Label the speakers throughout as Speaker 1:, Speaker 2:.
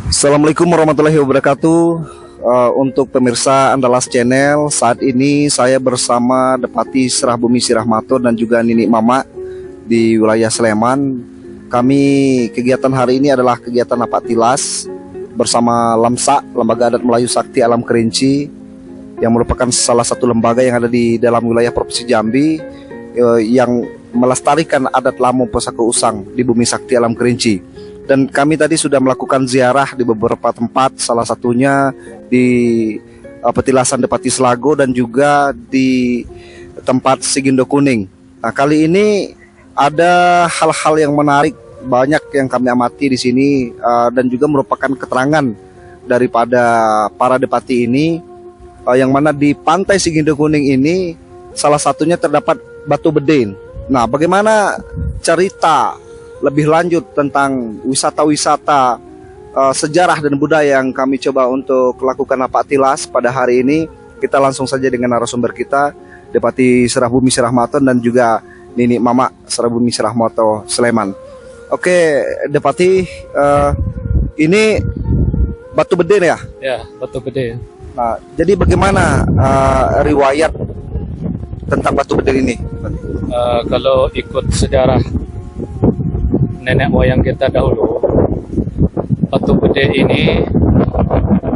Speaker 1: Assalamualaikum warahmatullahi wabarakatuh. Untuk pemirsa Andalas Channel, saat ini saya bersama Depati Serah Bumi Sirah Matur dan juga Nini Mama di wilayah Sleman. Kegiatan hari ini adalah kegiatan Napak Tilas bersama LAMSA, Lembaga Adat Melayu Sakti Alam Kerinci, yang merupakan salah satu lembaga yang ada di dalam wilayah Provinsi Jambi yang melestarikan adat Lamu Pusaka Usang di Bumi Sakti Alam Kerinci. Dan kami tadi sudah melakukan ziarah di beberapa tempat, salah satunya di Petilasan Depati Selago dan juga di tempat Sigindo Kuning. Nah, kali ini ada hal-hal yang menarik, banyak yang kami amati di sini dan juga merupakan keterangan daripada para depati ini, yang mana di pantai Sigindo Kuning ini salah satunya terdapat batu bedin. Nah, bagaimana cerita lebih lanjut tentang wisata-wisata sejarah dan budaya yang kami coba untuk lakukan Napak Tilas pada hari ini? Kita langsung saja dengan narasumber kita, Depati Serah Bumi Sirah Matur dan juga Nini Mama Serah Bumi Sirah Matur Sleman. Oke, Depati, ini batu bedin ya?
Speaker 2: Ya, batu bedin.
Speaker 1: Nah, jadi bagaimana riwayat tentang batu bedin ini?
Speaker 2: Kalau ikut sejarah nenek moyang kita dahulu, batu bedin ini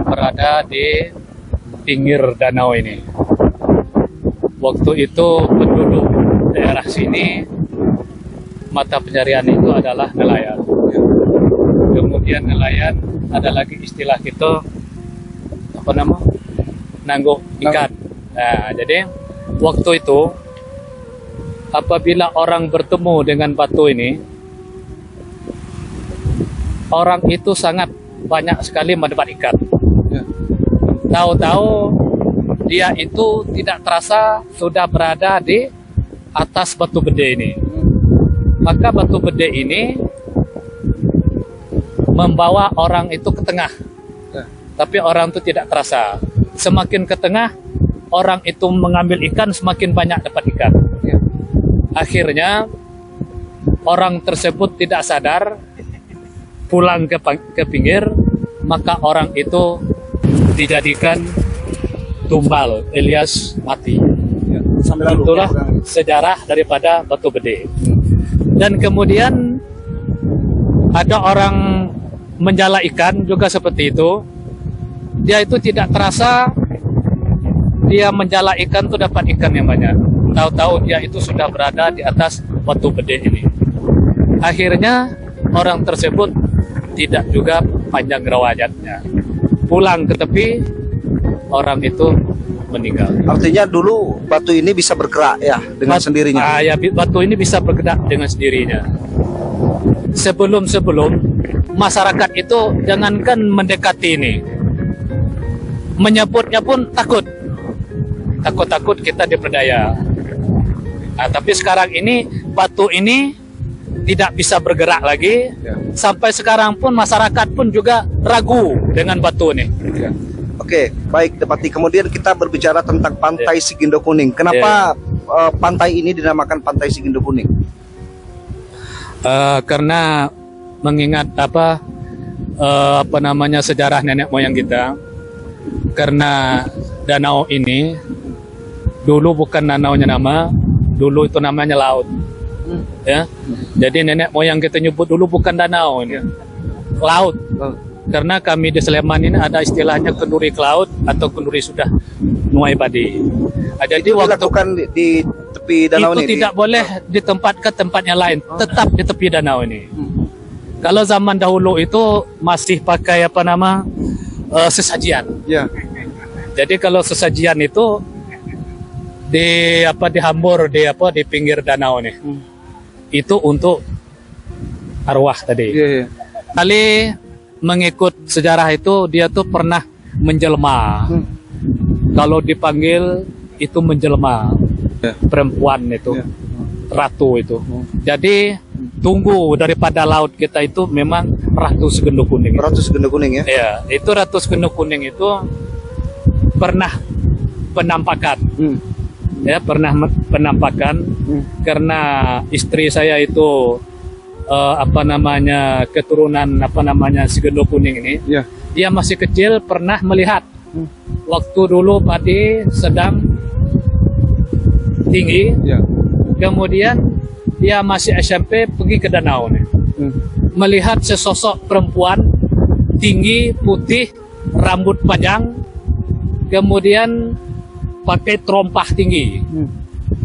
Speaker 2: berada di pinggir danau ini. Waktu itu penduduk daerah sini mata pencarian itu adalah nelayan. Kemudian nelayan ada lagi istilah kita nangguk ikan. Nah, jadi waktu itu apabila orang bertemu dengan batu ini, orang itu sangat banyak sekali mendapat ikan. Tahu-tahu dia itu tidak terasa sudah berada di atas batu bedin ini. Maka batu bedin ini membawa orang itu ke tengah. Tapi orang itu tidak terasa. Semakin ke tengah, orang itu mengambil ikan, semakin banyak dapat ikan. Akhirnya orang tersebut tidak sadar, pulang ke pinggir, maka orang itu dijadikan tumbal alias mati. Itulah sejarah daripada batu bedin. Dan kemudian ada orang menjala ikan juga seperti itu. Dia itu tidak terasa dia menjala ikan itu dapat ikan yang banyak. Tahu-tahu dia itu sudah berada di atas batu bedin ini. Akhirnya orang tersebut tidak juga panjang riwayatnya. Pulang ke tepi, orang itu meninggal.
Speaker 1: Artinya dulu batu ini bisa bergerak ya dengan sendirinya.
Speaker 2: Ya, batu ini bisa bergerak dengan sendirinya. Sebelum masyarakat itu jangankan mendekati ini, menyebutnya pun takut kita diperdaya. Nah, tapi sekarang ini batu ini tidak bisa bergerak lagi. Sampai sekarang pun masyarakat pun juga ragu dengan batu ini.
Speaker 1: Oke, baik Depati. Kemudian kita berbicara tentang pantai Sigindo Kuning. Kenapa pantai ini dinamakan pantai Sigindo Kuning?
Speaker 2: Karena mengingat sejarah nenek moyang kita. Karena danau ini dulu bukan danaunya nama, dulu itu namanya laut. Ya, jadi nenek moyang kita nyebut dulu bukan danau ini, laut. Karena kami di Sleman ini ada istilahnya kenduri ke laut atau kenduri sudah nuai padi. Jadi waktu
Speaker 1: dilakukan di tepi danau
Speaker 2: itu
Speaker 1: ini
Speaker 2: tidak boleh ditempatkan ke tempatnya lain, tetap di tepi danau ini. Kalau zaman dahulu itu masih pakai sesajian.
Speaker 1: Ya.
Speaker 2: Jadi kalau sesajian itu dihambur di pinggir danau nih. Itu untuk arwah tadi. Kali mengikut sejarah itu dia tuh pernah menjelma. Kalau dipanggil itu menjelma. Perempuan itu. Ratu itu. Jadi tunggu daripada laut kita itu memang Ratu Sigindo Kuning.
Speaker 1: Ratu Sigindo Kuning ya?
Speaker 2: Ya, itu Ratu Sigindo Kuning itu pernah penampakan. Ya, pernah penampakan karena istri saya itu apa namanya keturunan apa namanya si Gendo Kuning ini,
Speaker 1: Ya.
Speaker 2: dia masih kecil pernah melihat waktu dulu padi sedang tinggi,
Speaker 1: Ya.
Speaker 2: kemudian dia masih SMP pergi ke danau nih, melihat sesosok perempuan tinggi putih rambut panjang, kemudian pakai terompah tinggi.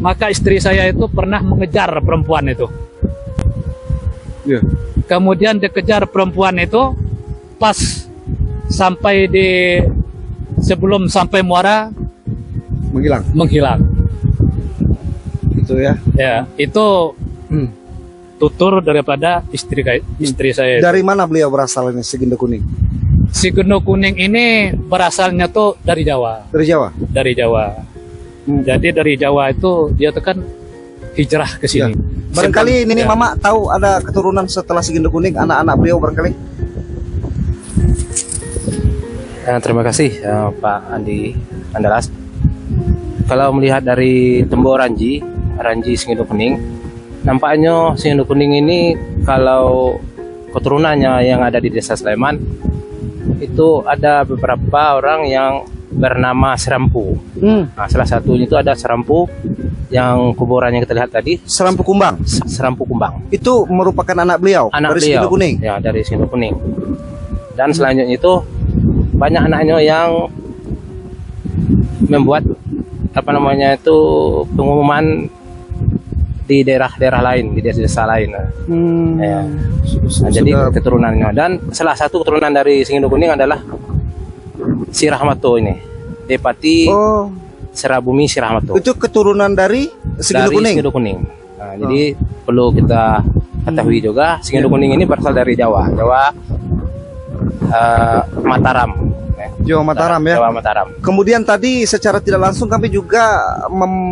Speaker 2: Maka istri saya itu pernah mengejar perempuan itu.
Speaker 1: Ya.
Speaker 2: Kemudian dikejar perempuan itu, pas sampai di sebelum sampai muara menghilang.
Speaker 1: Gitu ya.
Speaker 2: Ya, itu tutur daripada istri saya.
Speaker 1: Dari mana beliau berasal ini si Gendo Kuning?
Speaker 2: Si Gendo Kuning ini berasalnya tuh dari Jawa.
Speaker 1: Dari Jawa.
Speaker 2: Dari Jawa. Jadi dari Jawa itu dia tuh kan hijrah ke sini.
Speaker 1: Barangkali Nini
Speaker 2: Ya.
Speaker 1: Mama tahu ada keturunan setelah si Gendo Kuning, anak-anak beliau barangkali.
Speaker 3: Terima kasih Pak Andi Andalas. Kalau melihat dari tembok Ranji si Gendo Kuning, nampaknya si Gendo Kuning ini kalau keturunannya yang ada di Desa Sleman itu ada beberapa orang yang bernama Serampu. Nah, salah satunya itu ada Serampu yang kuburannya kita lihat tadi,
Speaker 1: Serampu Kumbang.
Speaker 3: Serampu Kumbang.
Speaker 1: Itu merupakan anak beliau
Speaker 3: Anak
Speaker 1: dari si
Speaker 3: beliau.
Speaker 1: Gendo Kuning.
Speaker 3: Ya, dari si Gendo Kuning. Dan selanjutnya itu banyak anaknya yang membuat apa namanya itu pengumuman di daerah-daerah lain, di desa-desa lain. Ya. Nah, jadi keturunannya, dan salah satu keturunan dari si Gendo Kuning adalah si Rahmato ini, Depati Serabumi si Rahmato.
Speaker 1: Itu keturunan dari si Gendo
Speaker 3: Dari
Speaker 1: Kuning.
Speaker 3: si Gendo Kuning. Nah, jadi perlu kita ketahui juga si Gendo Kuning ini berasal dari Jawa, Mataram.
Speaker 1: Jawa Mataram ya.
Speaker 3: Jawa Mataram.
Speaker 1: Kemudian tadi secara tidak langsung kami juga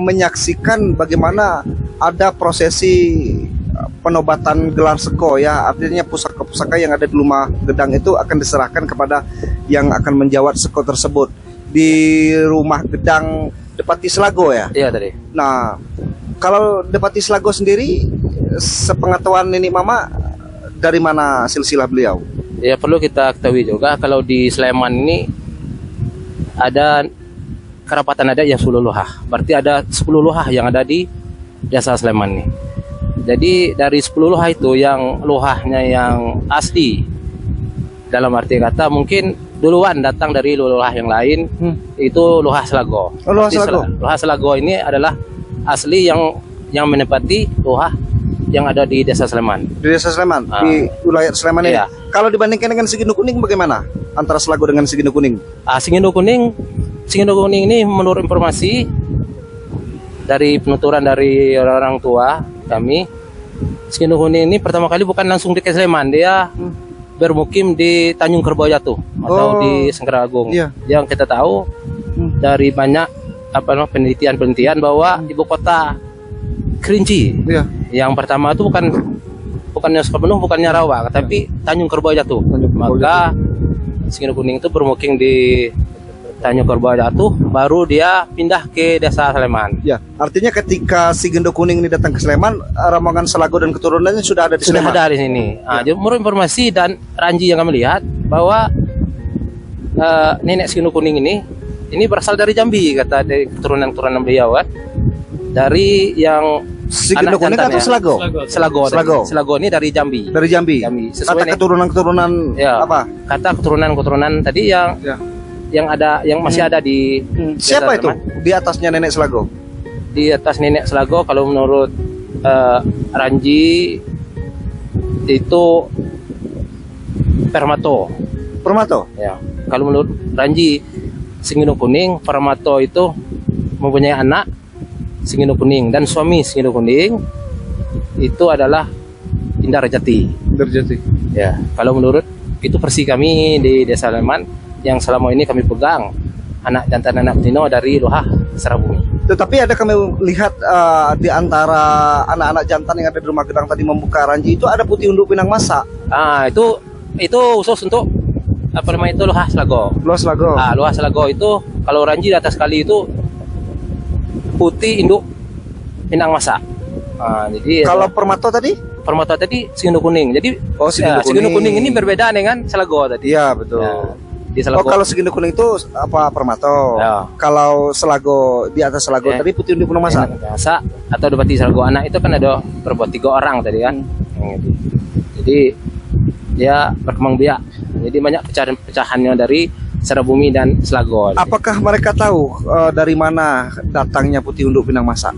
Speaker 1: menyaksikan bagaimana ada prosesi penobatan gelar seko ya, artinya pusaka-pusaka yang ada di rumah gedang itu akan diserahkan kepada yang akan menjawat seko tersebut di rumah gedang Depati Selago ya.
Speaker 3: Iya tadi.
Speaker 1: Nah, kalau Depati Selago sendiri, sepengetahuan Nini Mama, dari mana silsilah beliau?
Speaker 3: Ya perlu kita ketahui juga kalau di Sleman ini ada kerapatan adat yang 10 luhah. Berarti ada 10 luhah yang ada di Desa Sleman ini. Jadi dari 10 luhah itu yang luhahnya yang asli, dalam arti kata mungkin duluan datang dari luhah yang lain, itu luhah Selago.
Speaker 1: Luhah Selago.
Speaker 3: Luhah Selago ini adalah asli yang menempati luhah yang ada di Desa Sleman.
Speaker 1: Di Desa Sleman, di wilayah Sleman ini.
Speaker 3: Iya.
Speaker 1: Kalau dibandingkan dengan si Gendo Kuning bagaimana? Antara Selago dengan si Gendo Kuning?
Speaker 3: Si Gendo Kuning ini menurut informasi dari penuturan dari orang tua kami, si Gendo Kuning ini pertama kali bukan langsung di Sleman, dia bermukim di Tanjung Kerbau Jatuh atau di Senggara Agung.
Speaker 1: Iya.
Speaker 3: Yang kita tahu dari banyak penelitian bahwa ibu kota Kerinci
Speaker 1: Iya.
Speaker 3: yang pertama itu bukannya Sukapenuh, bukannya Rawa, tapi Tanjung Kerbau Jatuh. Maka si Gendo Kuning itu bermukim di Tanjung Kerbau Jatuh, baru dia pindah ke Desa Sleman.
Speaker 1: Ya, artinya ketika si Gendo Kuning ini datang ke Sleman, rombongan Selago dan keturunannya sudah ada di
Speaker 3: Sudah
Speaker 1: Sleman.
Speaker 3: ada di sini. Jadi menurut informasi dan Ranji yang kami lihat bahwa nenek si Gendo Kuning ini berasal dari Jambi, kata dari keturunan beliau kan. Dari yang
Speaker 1: Si Gendo Kuning atau Selago?
Speaker 3: Selago. Selago ini dari Jambi.
Speaker 1: Dari Jambi.
Speaker 3: Sesuai
Speaker 1: Kata keturunan-keturunan
Speaker 3: ya,
Speaker 1: apa?
Speaker 3: Kata keturunan tadi yang ada, yang masih ada di
Speaker 1: Siapa
Speaker 3: Desa
Speaker 1: itu?
Speaker 3: Sleman.
Speaker 1: Di atasnya nenek Selago.
Speaker 3: Di atas nenek Selago kalau menurut Ranji itu Permato.
Speaker 1: Permato.
Speaker 3: Ya. Kalau menurut Ranji si Gendo Kuning, Permato itu mempunyai anak si Gendo Kuning, dan suami si Gendo Kuning itu adalah Indar Jati.
Speaker 1: Berjati.
Speaker 3: Ya, kalau menurut itu versi kami di Desa Sleman yang selama ini kami pegang, anak jantan anak betina dari luhah Serabumi.
Speaker 1: Tetapi ada kami lihat di antara anak-anak jantan yang ada di rumah gedang tadi membuka Ranji itu ada putih unduk pinang masak.
Speaker 3: Itu khusus untuk apa namanya itu luhah Selago.
Speaker 1: Luas Selago.
Speaker 3: Luhah Selago itu kalau Ranji di atas kali itu putih induk pinang masak. Jadi
Speaker 1: Kalau Permato tadi?
Speaker 3: Permata tadi Singundu Kuning. Jadi
Speaker 1: Oh, Singundu
Speaker 3: Singundu
Speaker 1: Kuning.
Speaker 3: Kuning ini berbeda dengan Selago tadi.
Speaker 1: Iya, betul.
Speaker 3: Ya, di
Speaker 1: Oh,
Speaker 3: Selago.
Speaker 1: kalau Singundu Kuning itu apa Permato?
Speaker 3: Ya.
Speaker 1: Kalau Selago di atas Selago
Speaker 3: Ya.
Speaker 1: tadi Putih Undi Punomasa.
Speaker 3: Masa atau Depati Selago anak itu kan ada berbuat 3 orang tadi kan. Gitu. Jadi dia berkembang biak. Jadi banyak pecahan-pecahannya dari Serabumi dan Selago.
Speaker 1: Apakah mereka tahu dari mana datangnya Putih Unduk Pinang Masa?